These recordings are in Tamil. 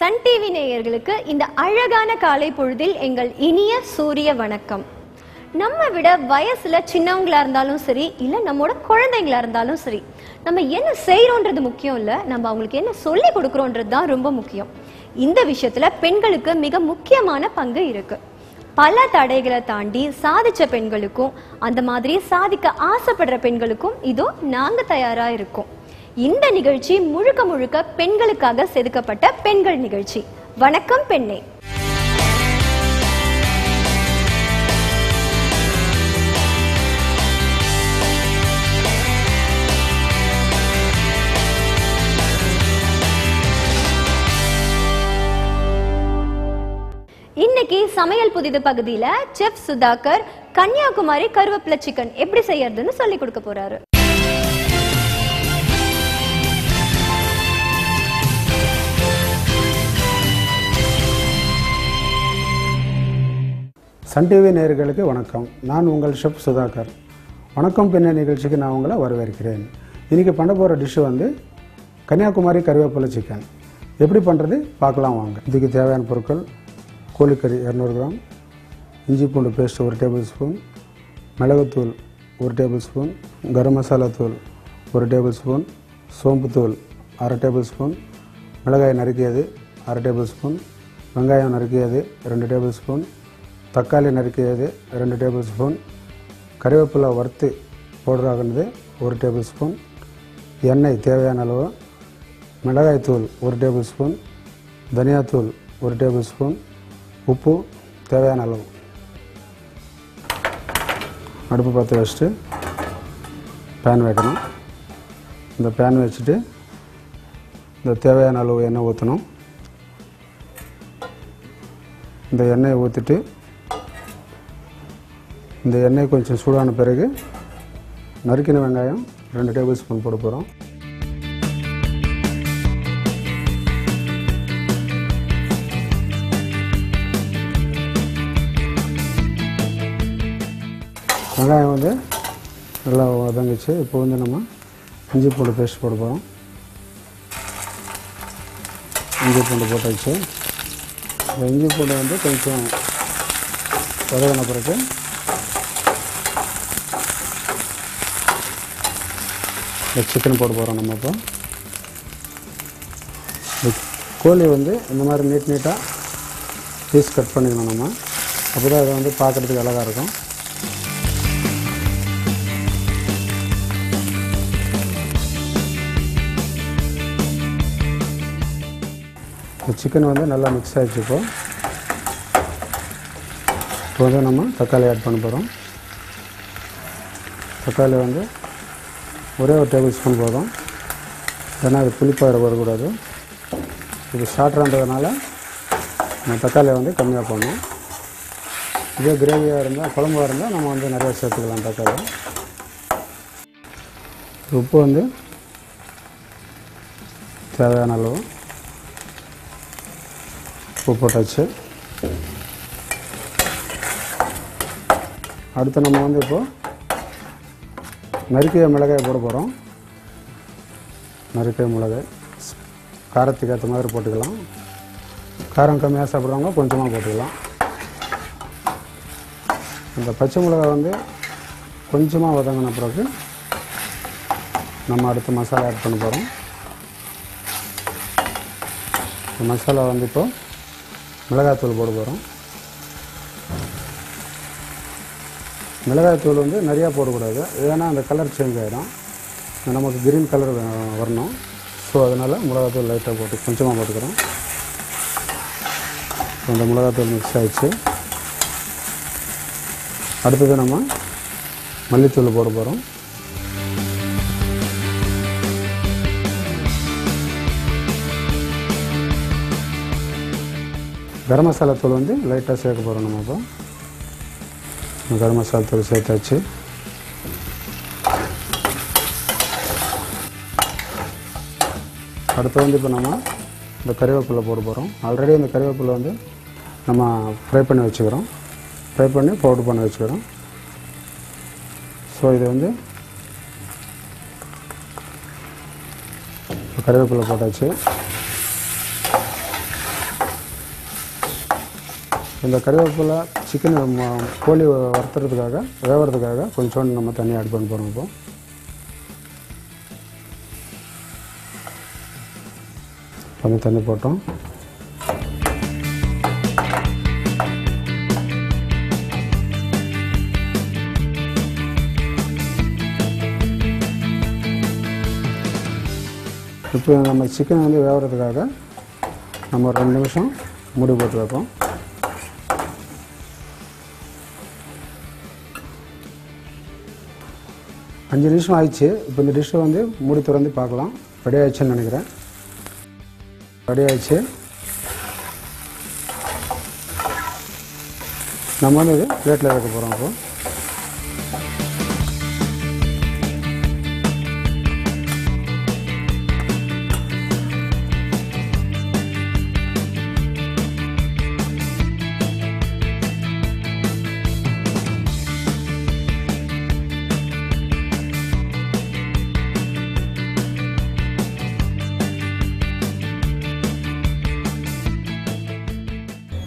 சன் டிவி நேயர்களுக்கு இந்த அழகான காலை பொழுதில் எங்கள் இனிய சூரிய வணக்கம். நம்ம விட வயசுல சின்னவங்களா இருந்தாலும் சரி, இல்ல நம்மோட குழந்தைங்களா இருந்தாலும் சரி, நம்ம என்ன செய்யறோன்றது முக்கியம் இல்ல, நம்ம அவங்களுக்கு என்ன சொல்லி கொடுக்கறோன்றது தான் ரொம்ப முக்கியம். இந்த விஷயத்துல பெண்களுக்கு மிக முக்கியமான பங்கு இருக்கு. பல தடைகளை தாண்டி சாதிச்ச பெண்களுக்கும் அந்த மாதிரி சாதிக்க ஆசைப்படுற பெண்களுக்கும் இதோ நாங்க தயாரா இருக்கோம். இந்த நிகழ்ச்சி முழுக்க முழுக்க பெண்களுக்காக செதுக்கப்பட்ட பெண்கள் நிகழ்ச்சி. வணக்கம் பெண்ணே. இன்னைக்கு சமையல் புதிது பகுதியில செஃப் சுதாகர் கன்னியாகுமரி கருவேப்பிலை சிக்கன் எப்படி செய்யறதுன்னு சொல்லி கொடுக்க போறாரு. சன் டிவி நேயர்களுக்கு வணக்கம். நான் உங்கள் ஷெஃப் சுதாகர். வணக்கம் பெண்ணே நிகழ்ச்சிக்கு நான் உங்களை வரவேற்கிறேன். இன்றைக்கி பண்ண போகிற டிஷ்ஷு வந்து கன்னியாகுமரி கருவேப்பிலை சிக்கன். எப்படி பண்ணுறது பார்க்கலாம் வாங்க. இதுக்கு தேவையான பொருட்கள்: கோழிக்கறி 200 கிராம், இஞ்சி பூண்டு பேஸ்ட் 1 டேபிள் ஸ்பூன், மிளகுத்தூள் 1 டேபிள் ஸ்பூன், கரம் மசாலா தூள் 1 டேபிள் ஸ்பூன், சோம்புத்தூள் 1/2 டேபிள் ஸ்பூன், மிளகாய் நறுக்கியது 1/2 டேபிள் ஸ்பூன், வெங்காயம் நறுக்கியது 2 டேபிள் ஸ்பூன், தக்காளி நறுக்கியது 2 டேபிள் ஸ்பூன், கறிவேப்பிலை வறுத்து பவுடராகினது 1 டேபிள் ஸ்பூன், எண்ணெய் தேவையான அளவு, மிளகாய்த்தூள் 1 டேபிள் ஸ்பூன், தனியாத்தூள் 1 டேபிள் ஸ்பூன், உப்பு தேவையான அளவு. அடுப்பு பற்ற வச்சுட்டு பேன் வைக்கணும். இந்த பேன் வச்சுட்டு இந்த தேவையான அளவு எண்ணெய் ஊற்றணும். இந்த எண்ணெயை ஊற்றிட்டு இந்த எண்ணெய் கொஞ்சம் சூடான பிறகு நறுக்கின வெங்காயம் 2 டேபிள் ஸ்பூன் போட போகிறோம். வெங்காயம் வந்து நல்லா வதங்கிச்சு. இப்போ வந்து நம்ம இஞ்சி பூண்டு பேஸ்ட் போட போகிறோம். இஞ்சி பூண்டு போட்டாச்சு. இந்த இஞ்சி பூண்டு வந்து கொஞ்சம் வதங்கின பிறகு சிக்கன் போட போகிறோம். நம்ம இப்போ கோழி வந்து இந்த மாதிரி நீட்டாக பீஸ் கட் பண்ணிக்கணும் நம்ம. அப்போ தான் அதை வந்து பார்க்குறதுக்கு அழகாக இருக்கும். இந்த சிக்கன் வந்து நல்லா மிக்ஸ் ஆகிடுச்சு. இப்போ வந்து நம்ம தக்காளி ஆட் பண்ண போகிறோம். தக்காளி வந்து ஒரே 1 டேபிள் ஸ்பூன் போதும். ஏன்னா அது புளிப்பாக வரக்கூடாது. இது ஸ்டார்டர்ன்றதுனால நம்ம தக்காளியை வந்து கம்மியாக போடணும். இதே கிரேவியாக இருந்தால், குழம்பாக இருந்தால் நம்ம வந்து நிறையா சேர்த்துக்கலாம் தக்காளி. உப்பு வந்து தேவையான அளவு உப்பு போட்டாச்சு. அடுத்து நம்ம வந்து இப்போது நறுக்கிய மிளகாய் போட போகிறோம். நறுக்கிய மிளகாய் காரத்துக்கு ஏற்ற மாதிரி போட்டுக்கலாம். காரம் கம்மியாக சாப்பிட்றவங்க கொஞ்சமாக போட்டுக்கலாம். இந்த பச்சை மிளகாய் வந்து கொஞ்சமாக வதங்கின பிறகு நம்ம அடுத்து மசாலா ஆட் பண்ண போகிறோம். மசாலா வந்து இப்போது மிளகாய்த்தூள் போட போகிறோம். மிளகாய்த்தூள் வந்து நிறையா போடக்கூடாது. ஏன்னா அந்த கலர் சேஞ்ச் ஆகிடும். நமக்கு கிரீன் கலர் வரணும். ஸோ அதனால் மிளகாய்த்தூள் லைட்டாக போட்டு கொஞ்சமாக போட்டுக்கிறோம். அந்த மிளகாய்த்தூள் மிக்ஸ் ஆகிடுச்சு. அடுத்தது நம்ம மல்லித்தூள் போட போகிறோம். கரம் மசாலா தூள் வந்து லைட்டாக சேர்க்க போகிறோம். நம்ம இப்போ கரம் மசாலா தூள் சேர்த்தாச்சு. அடுத்து வந்து இப்போ நம்ம இந்த கறிவேப்பிலை போட போகிறோம். ஆல்ரெடி இந்த கறிவேப்பிலை வந்து நம்ம ஃப்ரை பண்ணி வச்சுக்கிறோம். ஃப்ரை பண்ணி பவுடர் பண்ணி வச்சுக்கிறோம். ஸோ இது வந்து கறிவேப்பிலை போட்டாச்சு. இந்த கறிவேப்பிலை சிக்கன் கோழி வறுத்துறதுக்காக வேகிறதுக்காக கொஞ்சோண்டு நம்ம தண்ணி ஆட் பண்ண போகிறோம். இப்போ கொஞ்சம் தண்ணி போட்டோம். இப்போ நம்ம சிக்கன் வந்து வேகிறதுக்காக நம்ம ஒரு 2 நிமிஷம் மூடி போட்டு வைப்போம். அஞ்சு நிமிஷம் ஆயிடுச்சு. இப்போ இந்த டிஷ்ஷை வந்து மூடி திறந்து பார்க்கலாம். ரெடி ஆயிடுச்சுன்னு நினைக்கிறேன். ரெடி ஆயிடுச்சு. நம்ம வந்து இது பிளேட்டில் வைக்க போகிறோம். இப்போ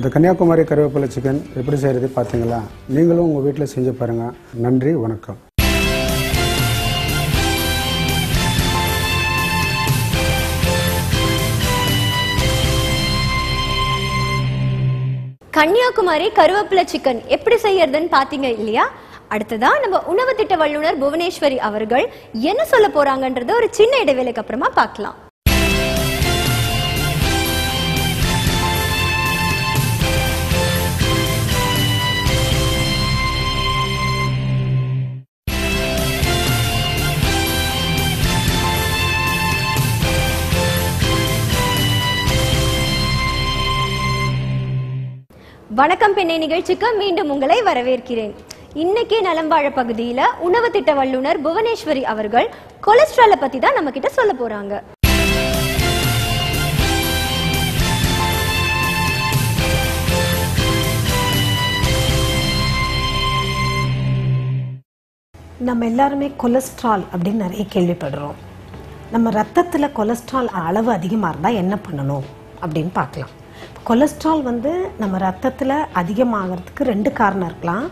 இந்த கன்னியாகுமரி கறிவேப்பிலை சிக்கன் எப்படி செய்கிறது பார்த்தீங்களா? நீங்களும் உங்கள் வீட்டில் செஞ்சு பாருங்கள். நன்றி, வணக்கம். கன்னியாகுமரி கருவேப்பிலை சிக்கன் எப்படி செய்யறதுன்னு பாத்தீங்க இல்லையா? அடுத்ததா நம்ம உணவு திட்ட வல்லுநர் புவனேஸ்வரி அவர்கள் என்ன சொல்ல போறாங்கன்றத ஒரு சின்ன இடைவேளைக்கு அப்புறமா பார்க்கலாம். வணக்கம் பெண்ணை நிகழ்ச்சிக்கு மீண்டும் உங்களை வரவேற்கிறேன். இன்னைக்கு நலம்பாழ பகுதியில உணவு திட்ட வல்லுநர் புவனேஸ்வரி அவர்கள் கொலஸ்ட்ராலை பத்தி தான் நம்ம கிட்ட சொல்ல போறாங்க. நம்ம எல்லாருமே கொலஸ்ட்ரால் அப்படின்னு நிறைய கேள்விப்படுறோம். நம்ம ரத்தத்தில் கொலஸ்ட்ரால் அளவு அதிகமாக இருந்தால் என்ன பண்ணணும் அப்படின்னு பார்க்கலாம். கொலஸ்ட்ரால் வந்து நம்ம ரத்தத்தில் அதிகமாகிறதுக்கு 2 காரணம் இருக்கலாம்.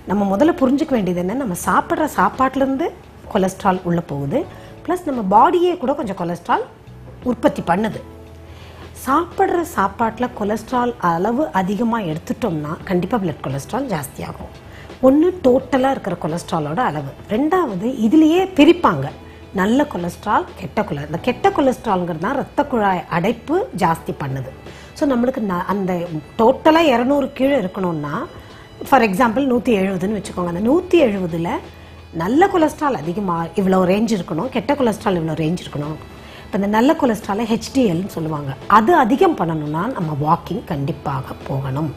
நம்ம முதல்ல புரிஞ்சுக்க வேண்டியது என்ன, நம்ம சாப்பிட்ற சாப்பாட்டிலேருந்து கொலஸ்ட்ரால் உள்ளே போகுது, ப்ளஸ் நம்ம பாடியே கூட கொஞ்சம் கொலஸ்ட்ரால் உற்பத்தி பண்ணுது. சாப்பிட்ற சாப்பாட்டில் கொலஸ்ட்ரால் அளவு அதிகமாக எடுத்துட்டோம்னா கண்டிப்பாக பிளட் கொலஸ்ட்ரால் ஜாஸ்தியாகும். ஒன்று டோட்டலாக இருக்கிற கொலஸ்ட்ராலோட அளவு, 2வது இதுலேயே பிரிப்பாங்க நல்ல கொலஸ்ட்ரால் இந்த கெட்ட கொலஸ்ட்ரால்ங்கிறது தான் ரத்த குழாய் அடைப்பு ஜாஸ்தி பண்ணுது. ஸோ நம்மளுக்கு அந்த டோட்டலாக 200 கீழே இருக்கணும்னா, ஃபார் எக்ஸாம்பிள் 170ன்னு வச்சுக்கோங்க. அந்த 170ல் நல்ல கொலஸ்ட்ரால் அதிகமாக இவ்வளோ ரேஞ்ச் இருக்கணும், கெட்ட கொலஸ்ட்ரால் இவ்வளோ ரேஞ்ச் இருக்கணும். இப்போ இந்த நல்ல கொலஸ்ட்ராலை HDLன்னு சொல்லுவாங்க. அது அதிகம் பண்ணணும்னா நம்ம வாக்கிங் கண்டிப்பாக போகணும்.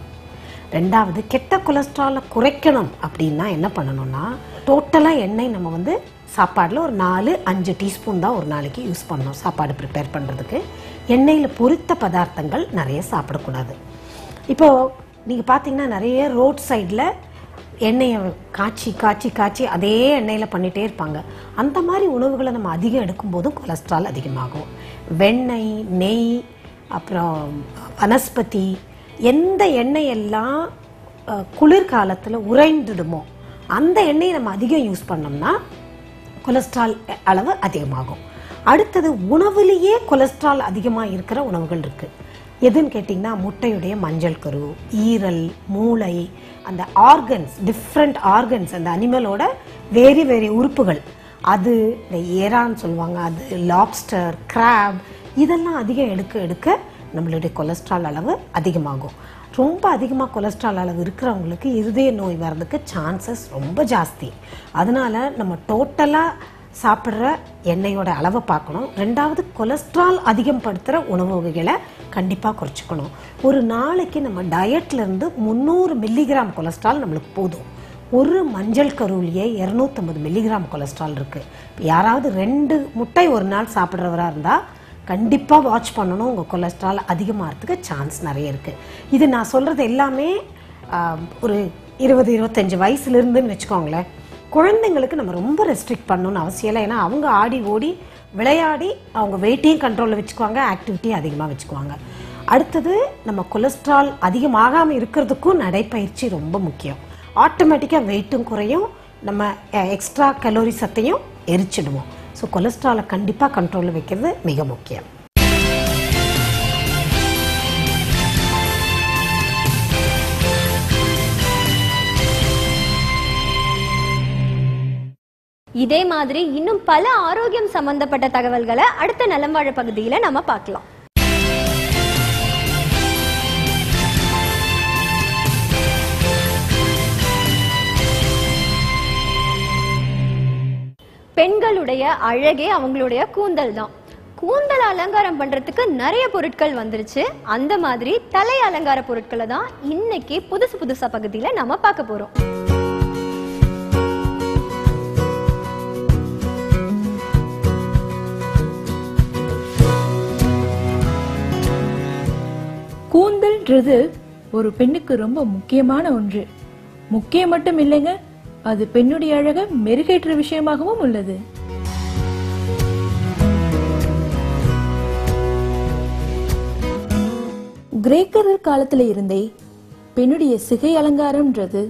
2வது கெட்ட கொலஸ்ட்ராலை குறைக்கணும் அப்படின்னா என்ன பண்ணணும்னா, டோட்டலாக எண்ணெய் நம்ம வந்து சாப்பாடில் ஒரு 4-5 டீஸ்பூன் தான் ஒரு நாளைக்கு யூஸ் பண்ணணும். சாப்பாடு ப்ரிப்பேர் பண்ணுறதுக்கு எண்ணெயில் பொரித்த பதார்த்தங்கள் நிறைய சாப்பிடக்கூடாது. இப்போது நீங்கள் பார்த்தீங்கன்னா நிறைய ரோட் சைடில் எண்ணெயை காய்ச்சி காய்ச்சி காய்ச்சி அதே எண்ணெயில் பண்ணிகிட்டே இருப்பாங்க. அந்த மாதிரி உணவுகளை நம்ம அதிகம் எடுக்கும்போதும் கொலஸ்ட்ரால் அதிகமாகும். வெண்ணெய், நெய், அப்புறம் வனஸ்பதி, எந்த எண்ணெயெல்லாம் குளிர்காலத்தில் உறைந்துடுமோ அந்த எண்ணெயை நம்ம அதிகம் யூஸ் பண்ணோம்னா கொலஸ்ட்ரால் அளவு அதிகமாகும். அடுத்தது உணவுலேயே கொலஸ்ட்ரால் அதிகமாக இருக்கிற உணவுகள் இருக்குது. எதுன்னு கேட்டிங்கன்னா முட்டையுடைய மஞ்சள் கரு, ஈரல், மூளை, அந்த ஆர்கன்ஸ், டிஃப்ரெண்ட் ஆர்கன்ஸ், அந்த அனிமலோட வேறு வேறு உறுப்புகள், அது இந்த ஏரான்னு சொல்லுவாங்க, அது லாப்ஸ்டர், கிராப், இதெல்லாம் அதிகம் எடுக்க நம்மளுடைய கொலஸ்ட்ரால் அளவு அதிகமாகும். ரொம்ப அதிகமாக கொலஸ்ட்ரால் அளவு இருக்கிறவங்களுக்கு இருதய நோய் வர்றதுக்கு சான்சஸ் ரொம்ப ஜாஸ்தி. அதனால நம்ம டோட்டலாக சாப்பிட்ற எண்ணெயோட அளவை பார்க்கணும். 2வது கொலஸ்ட்ரால் அதிகம் படுத்துகிற உணவு வகைகளை கண்டிப்பாக குறைச்சிக்கணும். ஒரு நாளைக்கு நம்ம டயட்லேருந்து 300 மில்லிகிராம் கொலஸ்ட்ரால் நம்மளுக்கு போதும். ஒரு மஞ்சள் கருவிலேயே 250 மில்லிகிராம் கொலஸ்ட்ரால் இருக்குது. யாராவது 2 முட்டை ஒரு நாள் சாப்பிட்றவராக இருந்தால் கண்டிப்பாக வாட்ச் பண்ணணும். உங்கள் கொலஸ்ட்ரால் அதிகமாகிறதுக்கு சான்ஸ் நிறைய இருக்குது. இது நான் சொல்கிறது எல்லாமே ஒரு 20-25 வயசுலேருந்துன்னு வச்சுக்கோங்களேன். குழந்தைங்களுக்கு நம்ம ரொம்ப ரெஸ்ட்ரிக்ட் பண்ணணும்னு அவசியம் இல்லை. ஏன்னா அவங்க ஆடி ஓடி விளையாடி அவங்க வெயிட்டையும் கண்ட்ரோலில் வச்சுக்குவாங்க, ஆக்டிவிட்டியும் அதிகமாக வச்சுக்குவாங்க. அடுத்தது நம்ம கொலஸ்ட்ரால் அதிகமாகாமல் இருக்கிறதுக்கும் நடைப்பயிற்சி ரொம்ப முக்கியம். ஆட்டோமேட்டிக்காக வெயிட்டும் குறையும், நம்ம எக்ஸ்ட்ரா கலோரி சத்தையும் எரிச்சிடுவோம். ஸோ கொலஸ்ட்ராலை கண்டிப்பாக கண்ட்ரோலில் வைக்கிறது மிக முக்கியம். இதே மாதிரி இன்னும் பல ஆரோக்கியம் சம்பந்தப்பட்ட தகவல்களை அடுத்த நலம் வாழ பகுதியில் நம்ம பார்க்கலாம். பெண்களுடைய அழகே அவங்களுடைய கூந்தல் தான். கூந்தல் அலங்காரம் பண்றதுக்கு நிறைய பொருட்கள் வந்துருச்சு. அந்த மாதிரி தலை அலங்கார பொருட்களை தான் இன்னைக்கு புதுசா பகுதியில நாம பார்க்க போறோம். கூந்தல்ன்றது ஒரு பெண்ணுக்கு ரொம்ப முக்கியமான ஒன்று. முக்கியம் மட்டும் இல்லைங்க, அது பெண்ணுடைய அழகை மெருகேற்ற விஷயமாகவும் உள்ளது. கிரேக்கர் காலத்துல இருந்தே பெண்ணுடைய சிகை அலங்காரம்ன்றது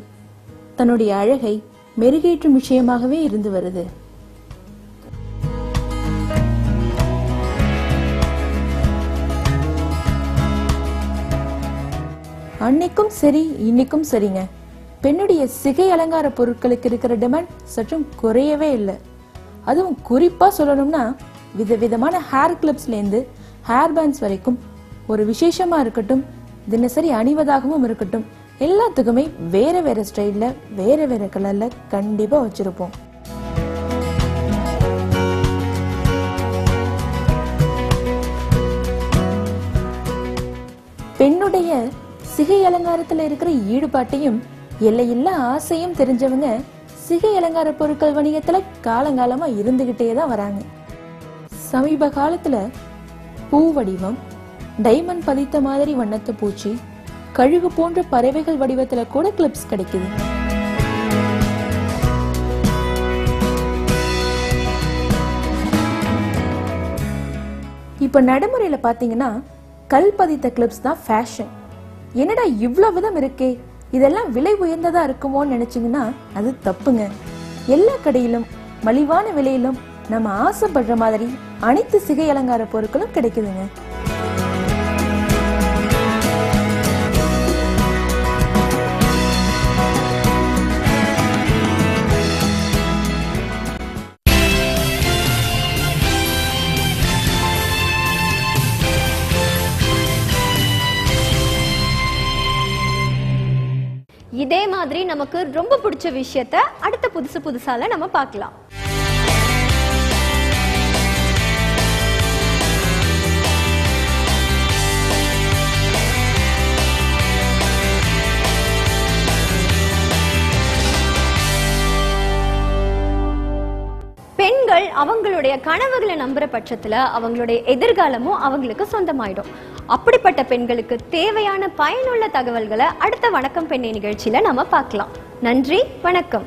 தன்னுடைய அழகை மெருகேற்றும் விஷயமாகவே இருந்து வருது. அன்னைக்கும் சரி இன்னைக்கும் சரிங்க, பெண்ணுடைய சிகை அலங்கார பொருட்களுக்கு இருக்கிற டிமாண்ட் சற்றும் குறையவே இல்லை. அதுவும் குறிப்பா சொல்லணும்னா விதவிதமான ஹேர் கிளிப்ஸ்ல இருந்து ஹேர் பேண்ட்ஸ் வரைக்கும், ஒரு விசேஷமா இருக்கட்டும், தினசரி அணிவதாகவும் இருக்கட்டும், எல்லாத்துக்குமே வேற வேற ஸ்டைல்ல வேற வேற கலர்ல கண்டிப்பா வச்சிருப்போம். பெண்ணுடைய சிகை அலங்காரத்துல இருக்கிற ஈடுபாட்டையும் எல்லையில்லா ஆசையும் தெரிஞ்சவங்க சிகை அலங்கார பொருட்கள் வணிகத்துல காலங்காலமா இருந்துகிட்டே தான் வராங்க. சமீப காலத்துல பூ வடிவம், டைமண்ட் பதித்த மாதிரி வண்ணத்து பூச்சி, கழுகு போன்ற பறவைகள் வடிவத்துல கூட கிளிப்ஸ் கிடைக்குது. இப்ப நடைமுறையில பாத்தீங்கன்னா கல் பதித்த கிளிப்ஸ் தான் ஃபேஷன். என்னடா இவ்வளவு விதம் இருக்கே, இதெல்லாம் விலை உயர்ந்ததா இருக்குமோன்னு நினைச்சீங்கன்னா அது தப்புங்க. எல்லா கடையிலும் மலிவான விலையிலும் நம்ம ஆசைப்படுற மாதிரி அனைத்து சிகை அலங்கார பொருட்களும் கிடைக்குதுங்க. இதே மாதிரி நமக்கு ரொம்ப பிடிச்ச விஷயத்த அடுத்த புதுசால நம்ம பார்க்கலாம். பெண்கள் அவங்களுடைய கனவுகளை நம்புற பட்சத்துல அவங்களுடைய எதிர்காலமும் அவங்களுக்கு சொந்தமாயிடும். அப்படிப்பட்ட பெண்களுக்கு தேவையான பயனுள்ள தகவல்களை அடுத்த வணக்கம் பெண்ணே நிகழ்ச்சியில நம்ம பார்க்கலாம். நன்றி, வணக்கம்.